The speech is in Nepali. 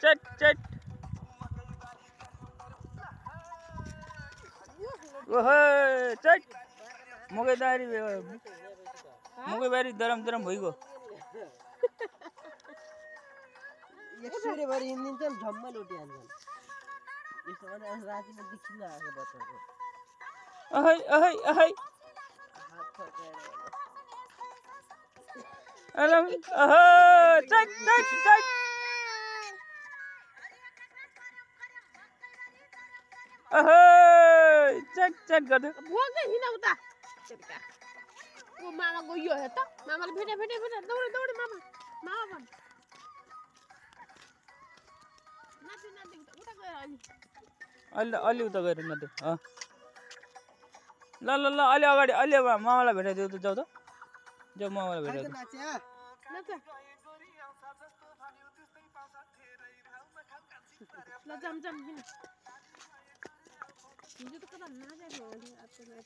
चट चट ओहो चट मकैबारी दरम भइगयो यसरी भरि हिँडिन्छन् झम्म लुटिहाल्छन् यसो भने रातिमा देखिन आएको बच्चाको अहै अहै अहै हात फर्काएर अलम अहो चट चट चट अहो चट चट गर्दै भोकै हिँड उता ओ मामा गयो हे त मामाले भेटे दौडी दौडी मामा भन् नाति उता गएर अलि उता गएर नदेऊ ल अलि अगाडि अलि मामालाई भेटाइदेऊ त जाऊ त जाऊ मामालाई भेटाइदेऊ ल जाम हिँड हिजो त कता नाचेको